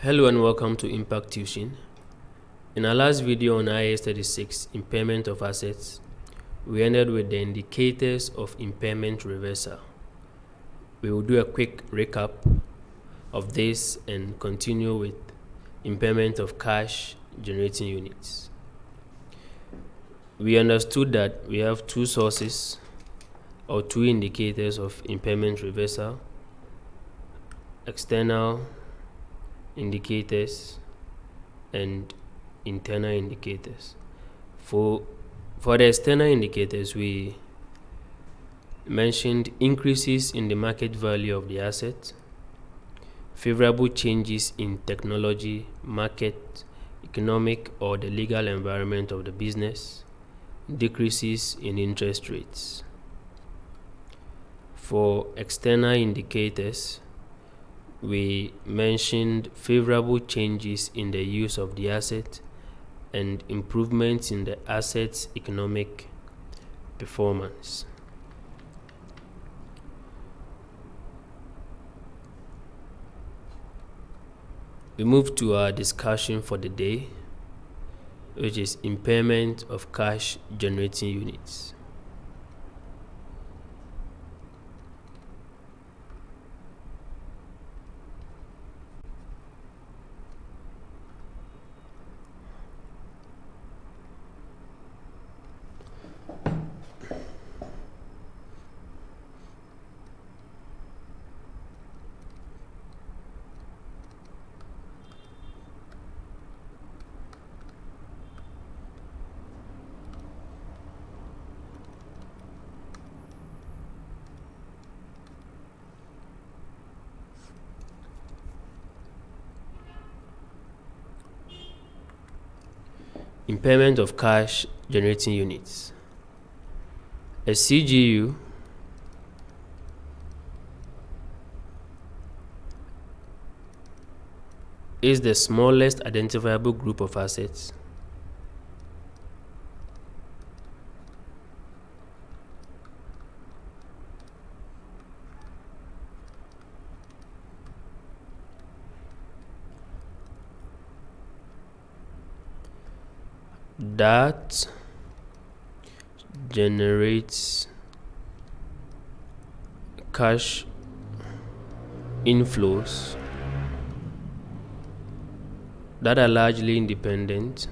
Hello and welcome to Impact Tuition. In our last video on IAS 36, impairment of assets, we ended with the indicators of impairment reversal. We will do a quick recap of this and continue with impairment of cash generating units. We understood that we have two sources or two indicators of impairment reversal: external indicators and internal indicators. For the external indicators, we mentioned increases in the market value of the asset, favorable changes in technology, market, economic, or the legal environment of the business, decreases in interest rates. For external indicators, we mentioned favorable changes in the use of the asset and improvements in the asset's economic performance. We move to our discussion for the day, which is impairment of cash generating units. Impairment of cash generating units. A CGU is the smallest identifiable group of assets that generates cash inflows that are largely independent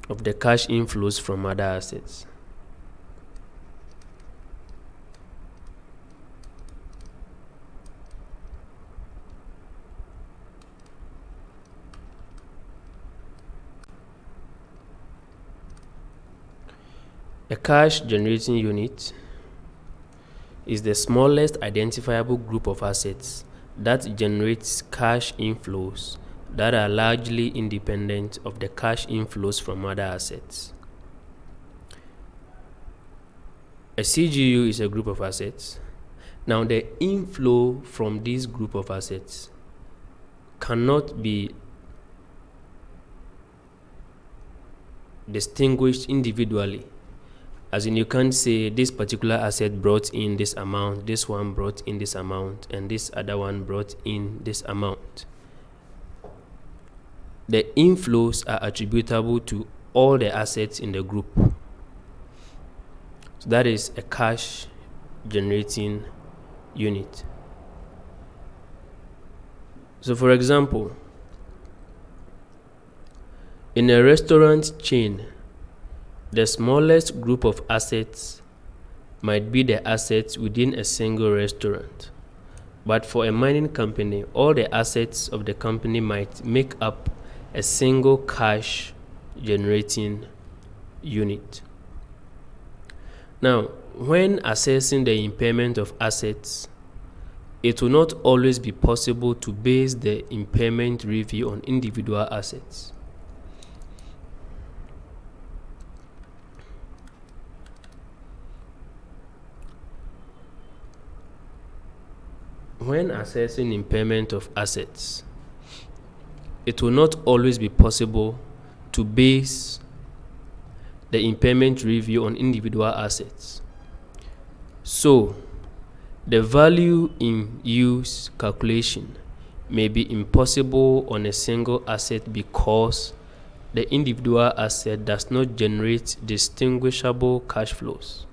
of the cash inflows from other assets. A cash generating unit is the smallest identifiable group of assets that generates cash inflows that are largely independent of the cash inflows from other assets. A CGU is a group of assets. Now, the inflow from this group of assets cannot be distinguished individually. As in, you can't say this particular asset brought in this amount, this one brought in this amount, and this other one brought in this amount. The inflows are attributable to all the assets in the group. So that is a cash generating unit. So for example, in a restaurant chain, the smallest group of assets might be the assets within a single restaurant. But for a mining company, all the assets of the company might make up a single cash generating unit. Now, when assessing the impairment of assets, it will not always be possible to base the impairment review on individual assets. When assessing impairment of assets, it will not always be possible to base the impairment review on individual assets. So, the value in use calculation may be impossible on a single asset because the individual asset does not generate distinguishable cash flows.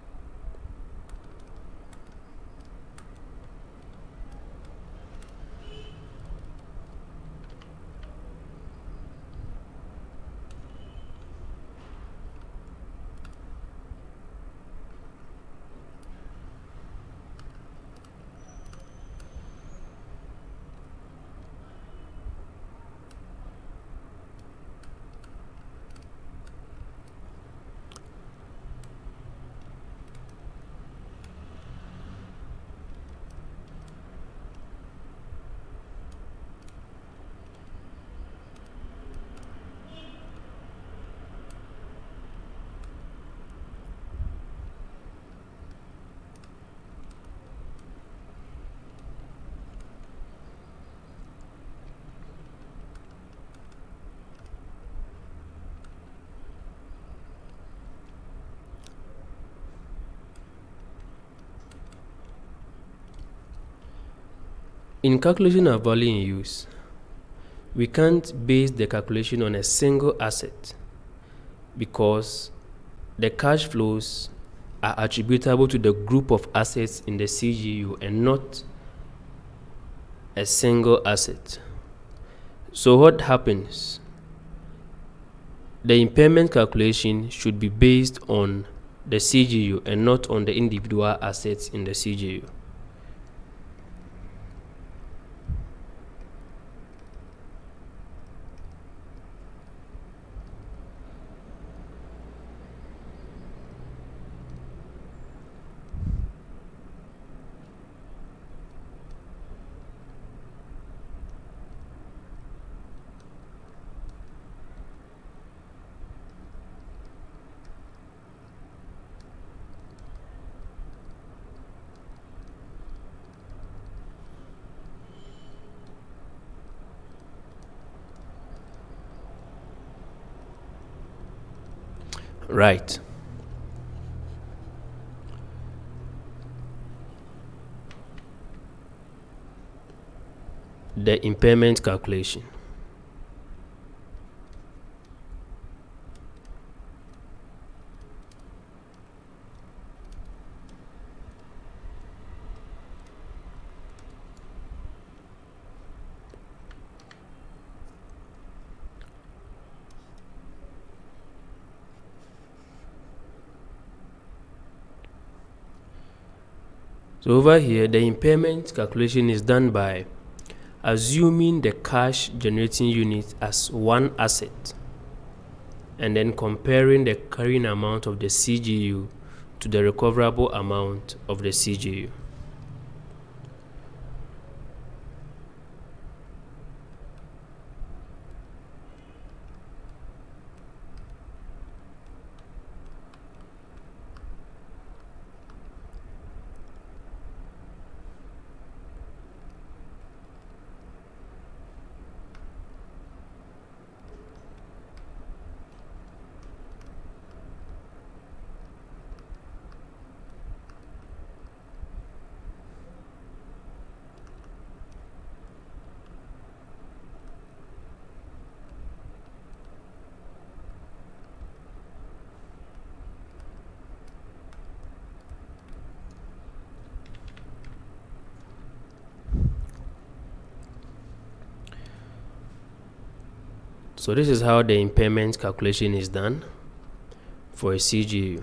In calculation of value in use, we can't base the calculation on a single asset because the cash flows are attributable to the group of assets in the CGU and not a single asset. So what happens? The impairment calculation should be based on the CGU and not on the individual assets in the CGU. Right. The impairment calculation. So over here, the impairment calculation is done by assuming the cash generating unit as one asset and then comparing the carrying amount of the CGU to the recoverable amount of the CGU. So this is how the impairment calculation is done for a CGU.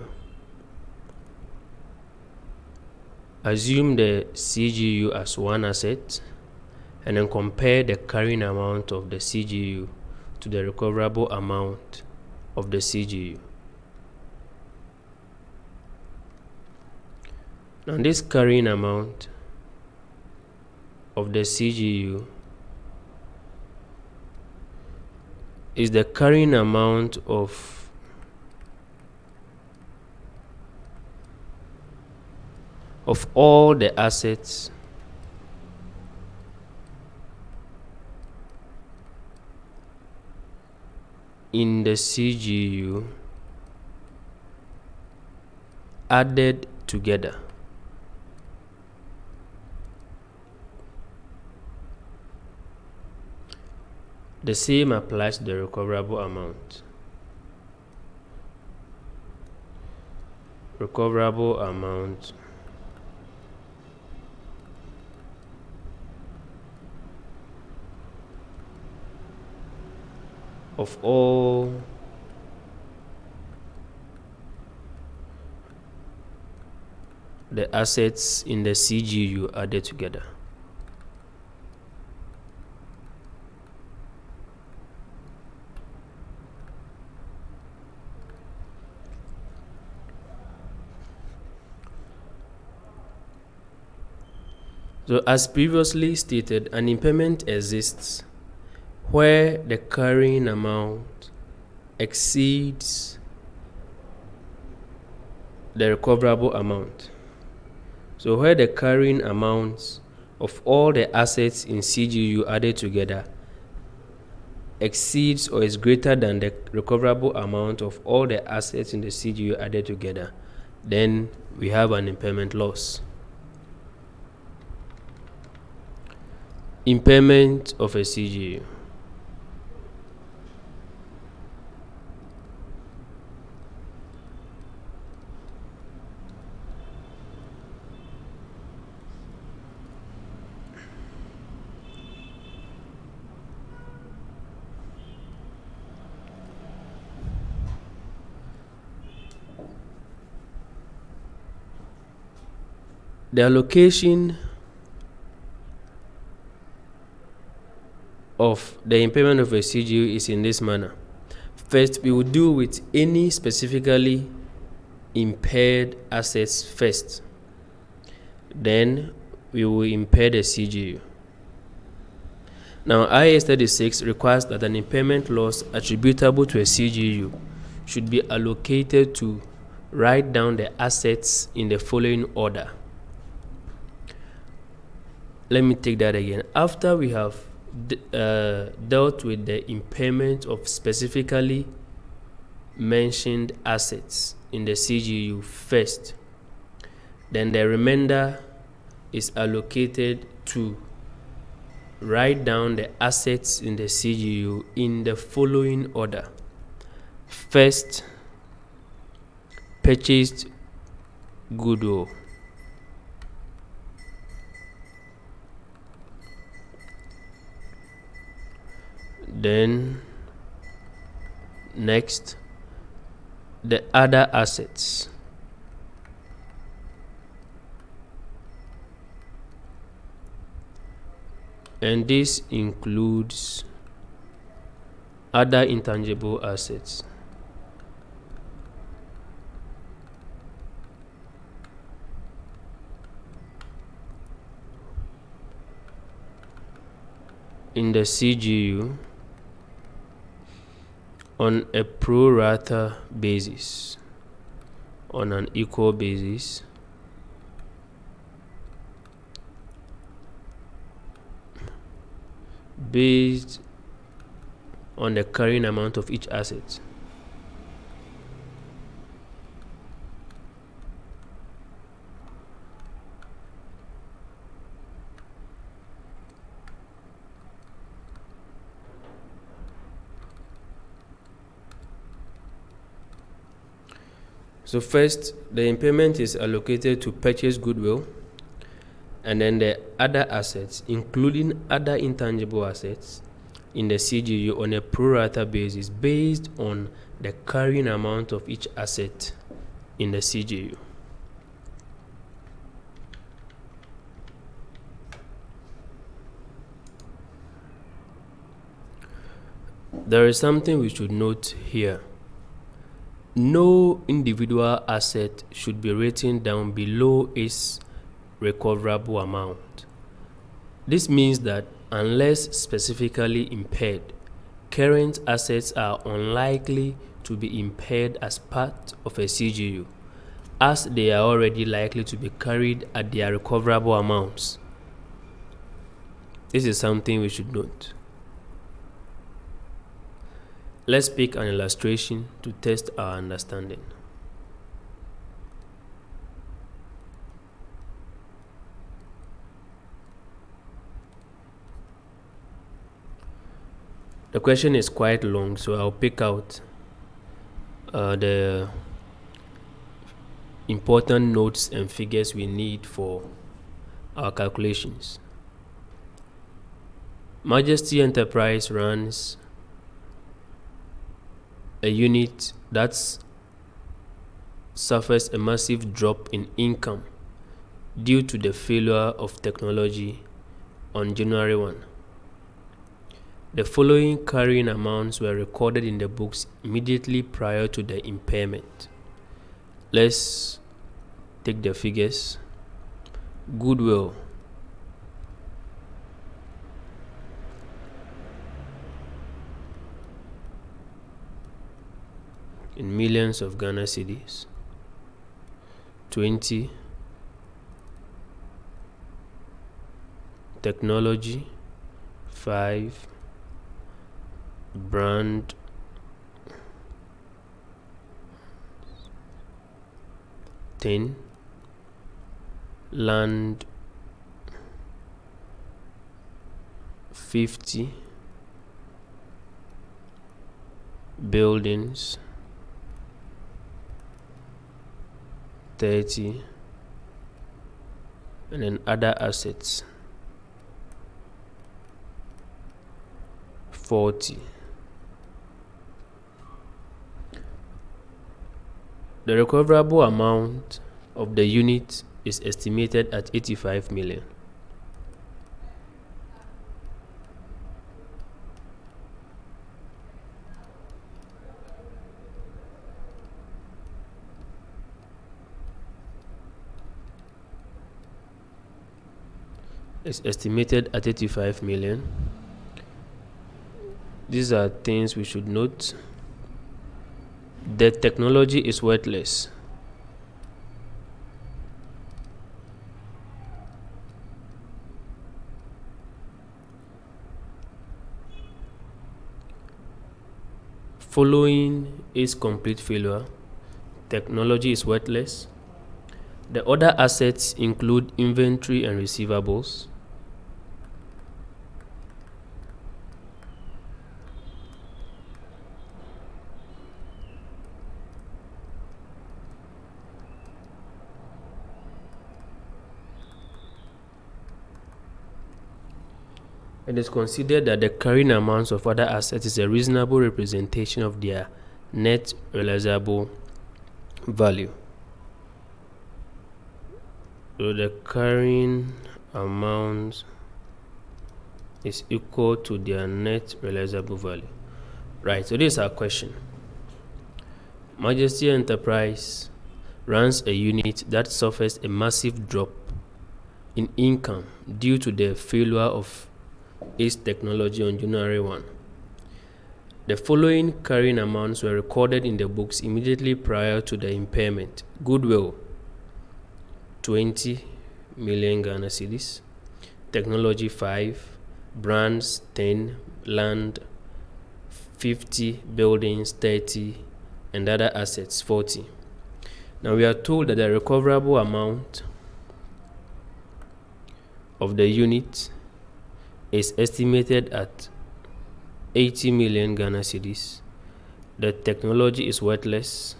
Assume the CGU as one asset and then compare the carrying amount of the CGU to the recoverable amount of the CGU. Now this carrying amount of the CGU is the carrying amount of all the assets in the CGU added together. The same applies to the recoverable amount. Recoverable amount of all the assets in the CGU added together. So as previously stated, an impairment exists where the carrying amount exceeds the recoverable amount. So where the carrying amounts of all the assets in CGU added together exceeds or is greater than the recoverable amount of all the assets in the CGU added together, then we have an impairment loss. Impairment of a CGU. The allocation of the impairment of a CGU is in this manner. First, we will deal with any specifically impaired assets first. Then we will impair the CGU. Now, IAS 36 requires that an impairment loss attributable to a CGU should be allocated to write down the assets in the following order. Let me take that again. After we have dealt with the impairment of specifically mentioned assets in the CGU first, then the remainder is allocated to write down the assets in the CGU in the following order. First, purchased goodwill. Then next, the other assets. And this includes other intangible assets. In the CGU on a pro rata basis, on an equal basis, based on the carrying amount of each asset. So first, the impairment is allocated to purchase goodwill, and then the other assets, including other intangible assets, in the CGU on a pro rata basis based on the carrying amount of each asset in the CGU. There is something we should note here. No individual asset should be written down below its recoverable amount. This means that unless specifically impaired, current assets are unlikely to be impaired as part of a CGU, as they are already likely to be carried at their recoverable amounts. This is something we should note. Let's pick an illustration to test our understanding. The question is quite long, so I'll pick out the important notes and figures we need for our calculations. Majesty Enterprise runs a unit that suffers a massive drop in income due to the failure of technology on January 1. The following carrying amounts were recorded in the books immediately prior to the impairment. Let's take the figures. Goodwill, in millions of Ghana cedis. 20. Technology, 5. Brand, 10. Land, 50. Buildings, 30. And then other assets, 40. The recoverable amount of the unit is estimated at 85 million. It's estimated at 85 million. These are things we should note. The technology is worthless. Following is complete failure. Technology is worthless. The other assets include inventory and receivables. It is considered that the carrying amounts of other assets is a reasonable representation of their net realizable value. So the carrying amount is equal to their net realizable value. Right, so this is our question. Majesty Enterprise runs a unit that suffers a massive drop in income due to the failure of its technology on January 1. The following carrying amounts were recorded in the books immediately prior to the impairment. Goodwill, 20 million Ghana cedis. Technology, 5. Brands, 10. Land, 50. Buildings, 30. And other assets, 40. Now we are told that the recoverable amount of the unit is estimated at 80 million Ghana cedis. The technology is worthless.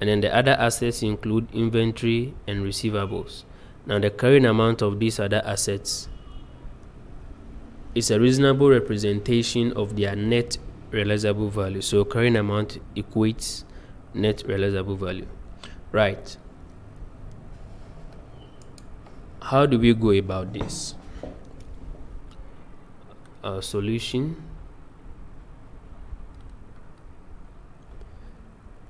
And then the other assets include inventory and receivables. Now the carrying amount of these other assets is a reasonable representation of their net realizable value. So carrying amount equates net realizable value. Right. How do we go about this? Our solution.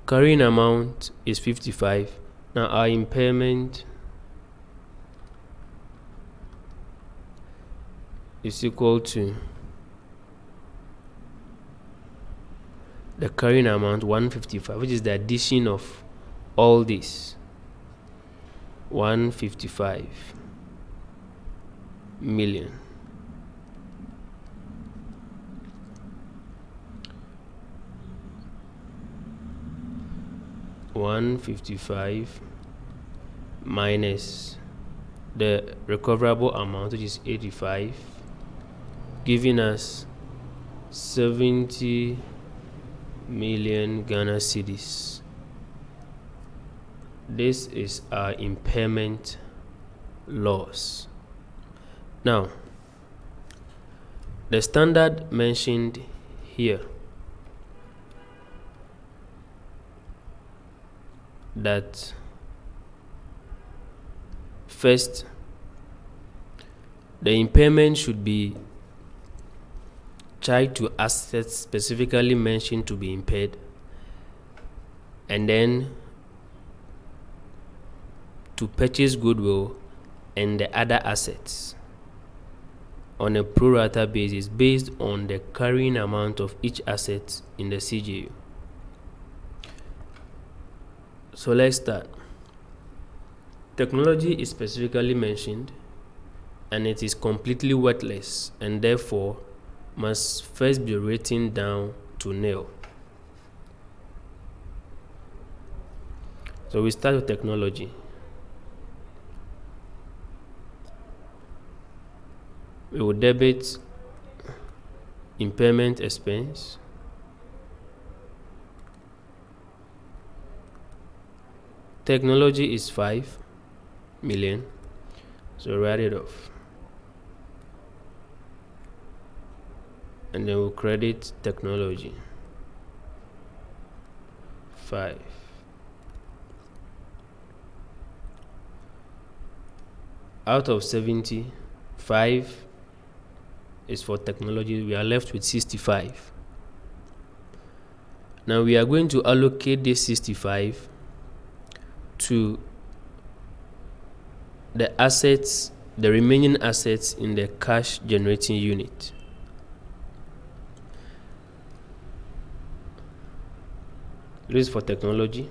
Carrying amount is 55. Now our impairment is equal to the carrying amount 155, which is the addition of all this. 155 million. $155 minus the recoverable amount, which is 85, giving us 70 million Ghana cedis. This is our impairment loss. Now, the standard mentioned here that first, the impairment should be tied to assets specifically mentioned to be impaired, and then to purchase goodwill and the other assets on a pro rata basis based on the carrying amount of each asset in the CGU. So let's start. Technology is specifically mentioned, and it is completely worthless and therefore must first be written down to nil. So we start with technology. We will debit impairment expense, technology is 5 million, so write it off, and then we'll credit technology 5. Out of 70, 5 is for technology. We are left with 65. Now we are going to allocate this 65 to the assets, the remaining assets in the cash generating unit. This is for technology.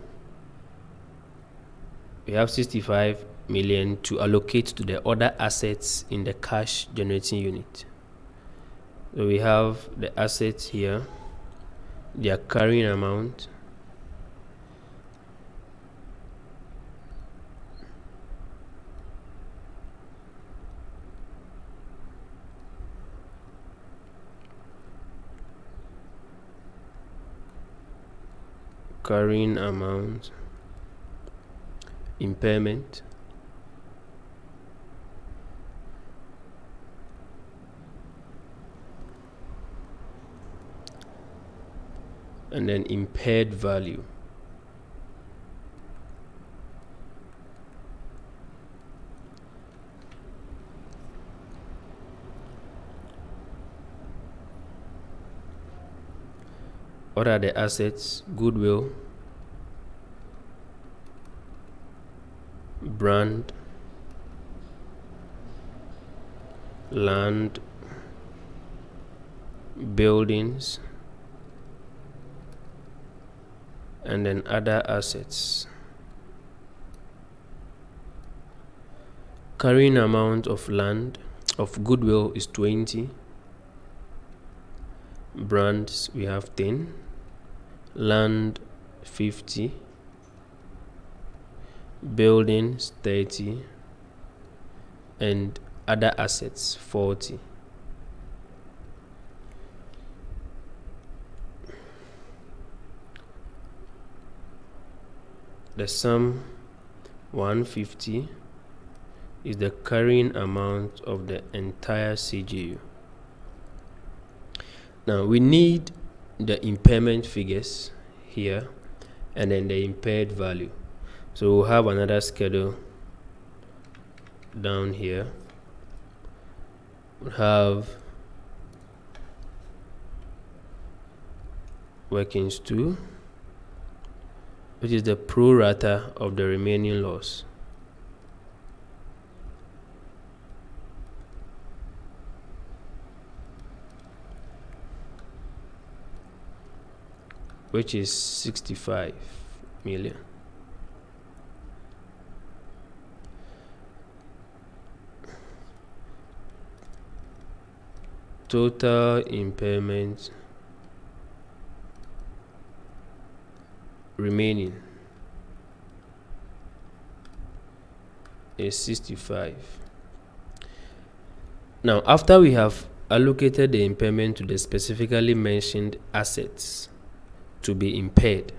We have 65 million to allocate to the other assets in the cash generating unit. So we have the assets here, their carrying amount, impairment, and then impaired value. What are the assets? Goodwill, brand, land, buildings, and then other assets. Carrying amount of land of goodwill is 20. Brands we have 10. Land 50. Buildings 30. And other assets 40. The sum 150 is the carrying amount of the entire CGU. Now we need the impairment figures here and then the impaired value. So we'll have another schedule down here. We'll have workings 2, which is the pro rata of the remaining loss. Which is 65 million. Total impairment remaining is 65. Now, after we have allocated the impairment to the specifically mentioned assets to be impaired.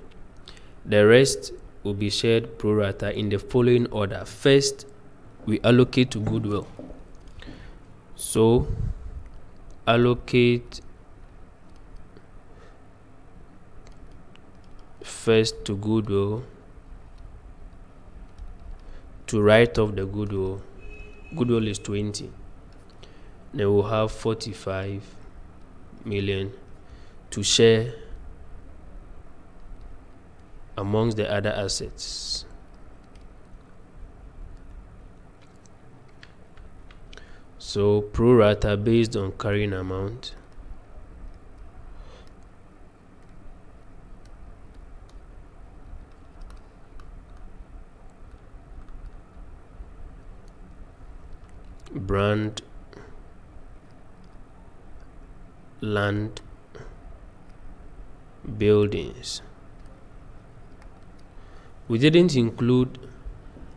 The rest will be shared pro rata in the following order. First, we allocate to goodwill. So, allocate first to goodwill to write off the goodwill. Goodwill is 20. Then we'll have 45 million to share amongst the other assets. So pro rata based on carrying amount. Brand, land, buildings. We didn't include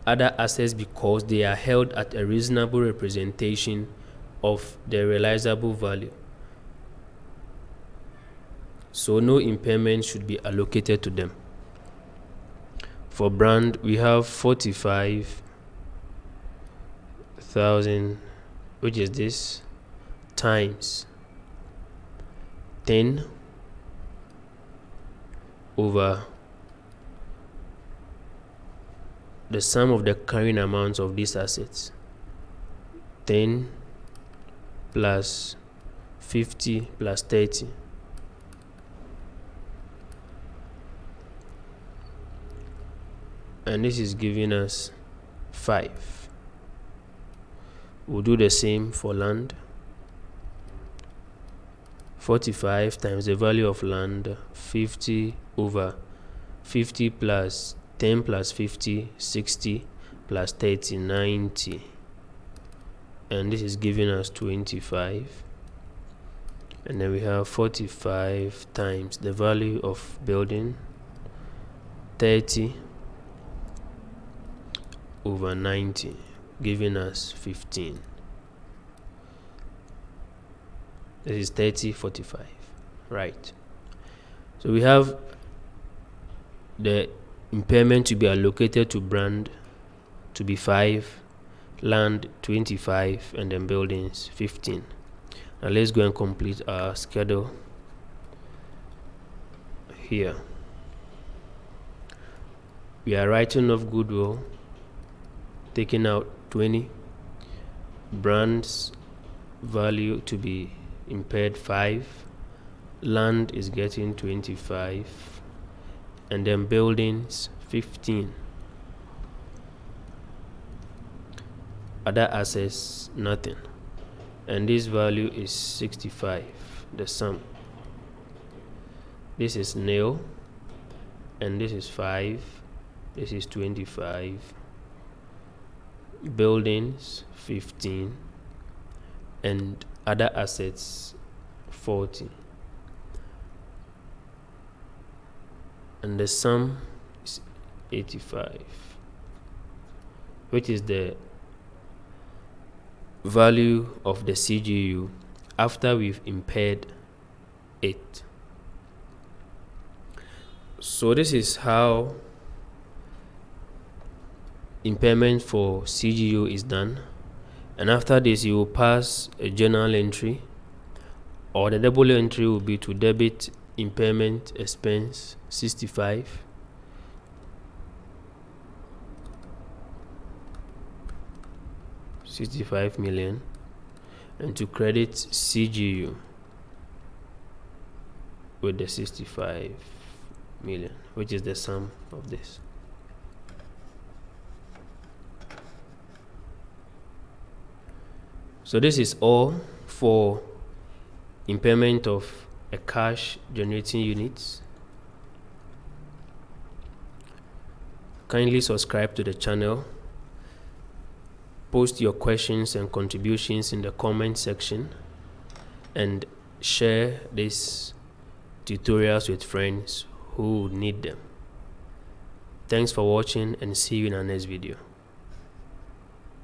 other assets because they are held at a reasonable representation of the realizable value. So no impairment should be allocated to them. For brand, we have 45,000, which is this, times 10 over the sum of the carrying amounts of these assets. 10 plus 50 plus 30. And this is giving us 5. We'll do the same for land. 45 times the value of land, 50 over 50 plus 10 plus 50, 60 plus 30, 90. And this is giving us 25. And then we have 45 times the value of building, 30 over 90, giving us 15. This is 30, 45, right? So we have the impairment to be allocated to brand to be 5, land 25, and then buildings 15. Now let's go and complete our schedule here. We are writing off goodwill, taking out 20, brand's value to be impaired 5, land is getting 25, and then buildings 15. Other assets nothing, and this value is 65, the sum. This is nil, and this is 5, this is 25, buildings 15, and other assets 40, and the sum is 85, which is the value of the CGU after we've impaired it. So this is how impairment for CGU is done. And after this, you will pass a journal entry, or the double entry will be to debit impairment expense 65, $65 million, and to credit CGU with the 65 million, which is the sum of this. So this is all for impairment of a cash generating unit. Kindly subscribe to the channel. Post your questions and contributions in the comment section, and share these tutorials with friends who need them. Thanks for watching, and see you in our next video.